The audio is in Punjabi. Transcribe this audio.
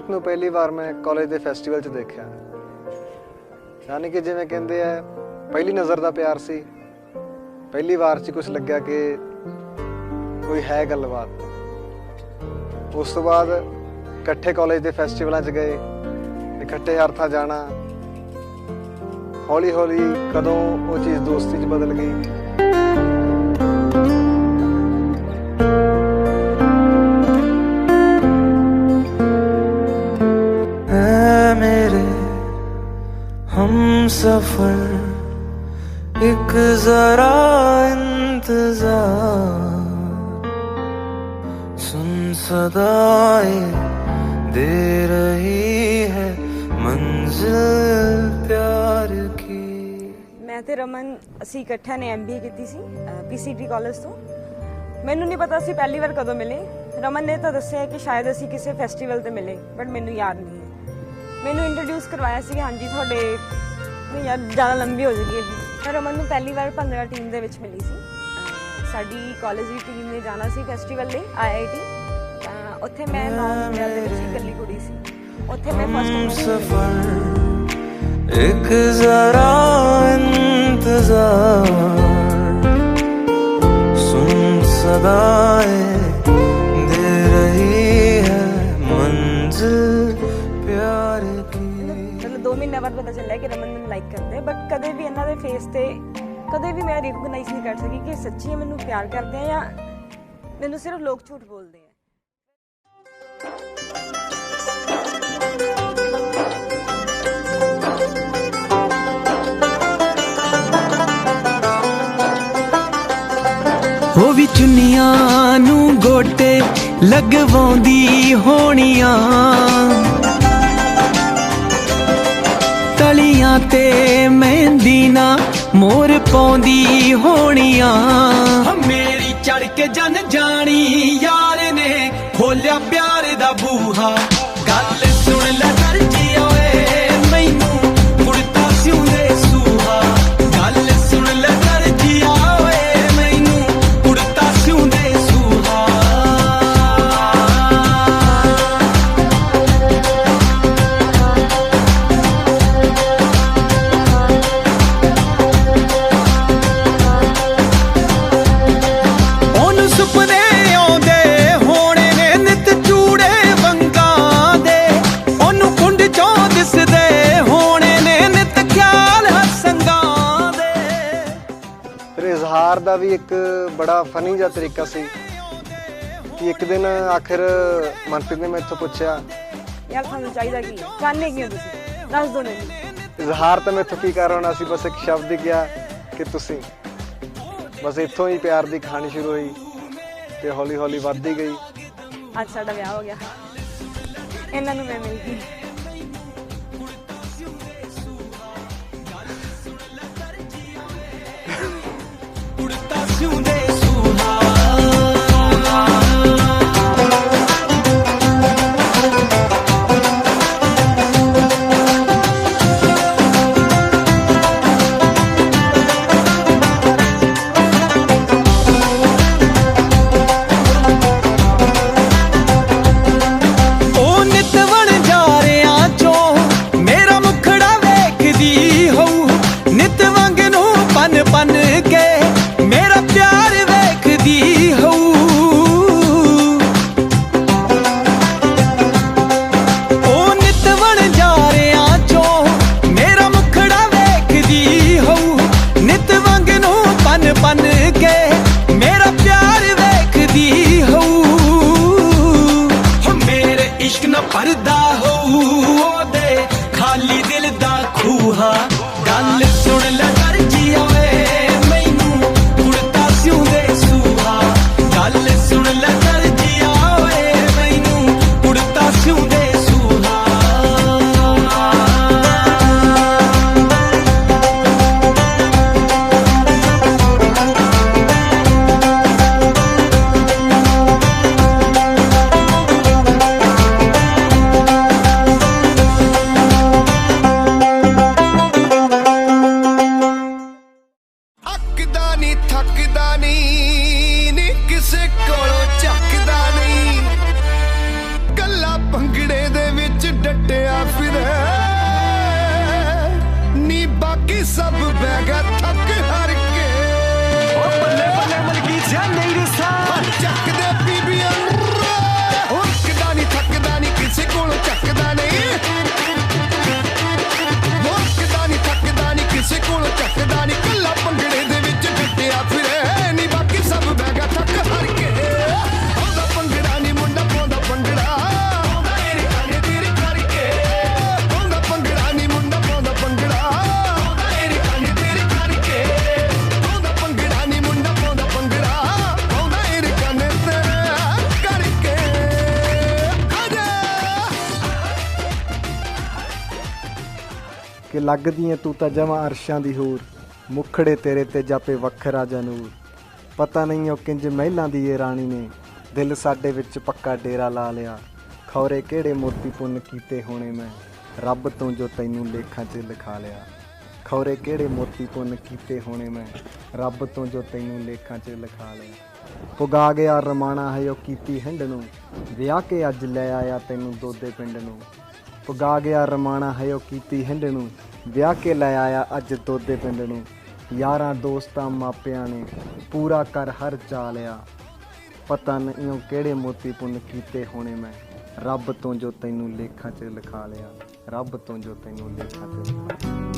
ਮਨਪ੍ਰੀਤ ਨੂੰ ਪਹਿਲੀ ਵਾਰ ਮੈਂ ਕਾਲਜ ਦੇ ਫੈਸਟੀਵਲ 'ਚ ਦੇਖਿਆ। ਯਾਨੀ ਕਿ ਜਿਵੇਂ ਕਹਿੰਦੇ ਆ ਪਹਿਲੀ ਨਜ਼ਰ ਦਾ ਪਿਆਰ ਸੀ। ਪਹਿਲੀ ਵਾਰ 'ਚ ਕੁਝ ਲੱਗਿਆ ਕਿ ਕੋਈ ਹੈ ਗੱਲਬਾਤ। ਉਸ ਤੋਂ ਬਾਅਦ ਇਕੱਠੇ ਕਾਲਜ ਦੇ ਫੈਸਟੀਵਲਾਂ 'ਚ ਗਏ, ਇਕੱਠੇ ਹਰ ਥਾਂ ਜਾਣਾ। ਹੌਲੀ ਹੌਲੀ ਕਦੋਂ ਉਹ ਚੀਜ਼ ਦੋਸਤੀ 'ਚ ਬਦਲ ਗਈ। हम सफर एक जरा इंतजार सुन सदाएं दे रही है मंजिल प्यार की। मैं ते रमन असी इकट्ठे ने MBA की सी PCT कॉलेज तो। मैनू नहीं पता असी पहली बार कदों मिले। रमन ने तो दस्सिया कि शायद असी किसी फैसटीवल ते मिले, बट मैनू याद नहीं है। मैनू इंट्रोड्यूस करवाया सी, हाँ जी थोड़े यार ज़्यादा लंबी हो जाएगी। मैं रमन नूं पहली बार भंगड़ा टीम दे विच मिली सी। साडी कॉलेज की टीम ने जाना सी फैसटीवल लई IIT। उत्थे मैं 9 महीने दे विच इकल्ली कुड़ी सी। उत्थे मैं फर्स्ट सफर एक जरा इंतजार सुन सदाएं दे रही है मंजिल प्यार की। मतलब 2 महीने बाद पता चलिया कि रमन मैनू लाइक करते, बट कदे भी इन्हां दे फेस ते कदे भी मैं रिकॉगनाइज नहीं कर सकी कि सच्ची मैनू प्यार करते हैं या मैनू सिर्फ लोग झूठ बोलते हैं। ਉਹ ਵੀ ਚੁੰਨੀਆਂ ਨੂੰ ਗੋਟੇ ਲਗਵਾਉਂਦੀ ਹੋਣੀਆਂ, ਤਲੀਆਂ ਤੇ ਮਹਿੰਦੀ ਨਾ ਮੋਰ ਪਾਉਂਦੀ ਹੋਣੀਆਂ। ਮੇਰੀ ਚੜ ਕੇ ਜਨ ਜਾਣੀ ਯਾਰ ਨੇ ਖੋਲਿਆ ਪਿਆਰ ਦਾ ਬੂਹਾ। ਗੱਲ ਸੁਣ ਲੈ ਦਰਜੀ ਓਏ ਮੈਨੂੰ ਕੁੜਤਾ ਸਿਉਂਦੇ ਸੂਹਾ। ਗੱਲ ਸੁਣ ਲੈ ਦਰਜੀ ਓਏ ਮੈਨੂੰ ਕੁੜਤਾ ਸਿਉਂਦੇ ਸੂਹਾ। ਉਹਨੂੰ ਸੁਪਨੇ ਆਉਂਦੇ ਹੋਣੇ ਨੇ ਨਿਤ ਚੂੜੇ ਵੰਗਾਂ ਦੇ। ਉਹਨੂੰ ਕੁੰਡ ਚੋਂ ਦਿਸਦੇ ਹੋਣੇ ਨੇ ਨਿਤ ਖਿਆਲ ਹਸੰਗਾਂ ਦੇ। ਫਿਰ ਇਜ਼ਹਾਰ ਦਾ ਵੀ ਇੱਕ ਬੜਾ ਫਨੀ ਜਿਹਾ ਤਰੀਕਾ ਸੀ ਕਿ ਇੱਕ ਦਿਨ ਆਖਿਰ ਮਨਪ੍ਰੀਤ ਨੇ ਮੈਥੋਂ ਪੁੱਛਿਆ, यार थानू चाहिदा की चाहने की हो तुसीं दस दो नहीं। ਇਜ਼ਹਾਰ ਤਾਂ ਮੈਥੋਂ ਕੀ ਕਰ ਹੋਣਾ ਸੀ, ਬਸ ਇੱਕ ਸ਼ਬਦ ਹੀ ਕਿਹਾ ਕਿ ਤੁਸੀਂ। ਬਸ ਇੱਥੋਂ ਹੀ ਪਿਆਰ ਦੀ ਕਹਾਣੀ ਸ਼ੁਰੂ ਹੋਈ ਤੇ ਹੌਲੀ ਹੌਲੀ ਵੱਧਦੀ ਗਈ। ਅੱਜ ਸਾਡਾ ਵਿਆਹ ਹੋ ਗਿਆ। ਇਹਨਾਂ ਨੂੰ ਮੈਂ ਮਿਲ ਗਈ। ਕੁੜਤਾ ਸਿਉਂਦੇ ਸੂਹਾ। ਉਹ ਨਿਤ ਵਣ ਜਾਰਿਆਂ ਚੋਂ ਮੇਰਾ ਮੁਖੜਾ ਵੇਖਦੀ ਹੋਊ। ਨਿਤ ਵਾਂਗ ਨੂੰ ਪਨ ਪਨ ਕੇ ਮੇਰਾ ਪਿਆਰ ਵੇਖਦੀ ਹੋਊ। ਉਹ ਨਿਤ ਵਣ ਜਾਰਿਆਂ ਚੋਂ ਮੇਰਾ ਮੁਖੜਾ ਵੇਖਦੀ ਹੋਊ। ਨਿਤ ਵਾਂਗ ਨੂੰ ਪਨ ਪਨ ਕੇ ਮੇਰਾ ਪਿਆਰ ਵੇਖਦੀ ਹੋਊ। ਮੇਰੇ ਇਸ਼ਕ ਨਾ ਪਰਦਾ ਹੋਊ ਉਹਦੇ ਖਾਲੀ ਦਿਲ ਦਾ ਖੂਹਾ। ਗੱਲ ਸੁਣ ਲੈ ਦਰਜੀ ਓਏ ਮੈਨੂੰ ਕੁੜਤਾ ਸਿਉਂਦੇ ਸੂਹਾ। ਗੱਲ ਸੁਣ ਲੈ ਦਰਜੀ ਓਏ ਮੈਨੂੰ ਕੁੜਤਾ ਸਿਉਂਦੇ ਸੂਹਾ। ਕਿ ਲੱਗਦੀ ਏ ਤੂੰ ਤਾਂ ਜਮਾਂ ਅਰਸ਼ਾਂ ਦੀ ਹੂਰ, ਮੁਖੜੇ ਤੇਰੇ ਤੇ ਜਾਪੇ ਵੱਖਰਾ ਜਨੂਰ। ਪਤਾ ਨਹੀਂ ਉਹ ਕਿੰਜ ਮਹਿਲਾਂ ਦੀ ਏ ਰਾਣੀ ਨੇ ਦਿਲ ਸਾਡੇ ਵਿੱਚ ਪੱਕਾ ਡੇਰਾ ਲਾ ਲਿਆ। ਖੌਰੇ ਕਿਹੜੇ ਮੋਤੀ ਪੁੰਨ ਕੀਤੇ ਹੋਣੇ ਮੈਂ ਰੱਬ ਤੋਂ ਜੋ ਤੈਨੂੰ ਲੇਖਾਂ 'ਚ ਲਿਖਾ ਲਿਆ। ਖੌਰੇ ਕਿਹੜੇ ਮੋਤੀ ਪੁੰਨ ਕੀਤੇ ਹੋਣੇ ਮੈਂ ਰੱਬ ਤੋਂ ਜੋ ਤੈਨੂੰ ਲੇਖਾਂ 'ਚ ਲਿਖਾ ਲਿਆ। ਪੁਗਾ ਗਿਆ ਰਮਾਣਾ ਹੈ ਉਹ ਕੀਤੀ ਹਿੰਡ ਨੂੰ, ਵਿਆਹ ਕੇ ਅੱਜ ਲੈ ਆਇਆ ਤੈਨੂੰ ਦੋਦੇ ਪਿੰਡ ਨੂੰ। ਪੁਗਾ ਗਿਆ ਰਮਾਣਾ ਹੈ ਉਹ ਕੀਤੀ ਹਿੰਡ ਨੂੰ, ਵਿਆਹ ਕੇ ਲੈ ਆਇਆ ਅੱਜ ਦੋਦੇ ਪਿੰਡ ਨੂੰ। ਯਾਰਾਂ ਦੋਸਤਾਂ ਮਾਪਿਆਂ ਨੇ ਪੂਰਾ ਕਰ ਹਰ ਚਾ ਲਿਆ। ਪਤਾ ਨਹੀਂ ਉਹ ਕਿਹੜੇ ਮੋਤੀ ਪੁੰਨ ਕੀਤੇ ਹੋਣੇ ਮੈਂ ਰੱਬ ਤੋਂ ਜੋ ਤੈਨੂੰ ਲੇਖਾਂ 'ਚ ਲਿਖਾ ਲਿਆ। ਰੱਬ ਤੋਂ ਜੋ ਤੈਨੂੰ ਲੇਖਾਂ 'ਚ ਲਿਖਾ ਲਿਆ।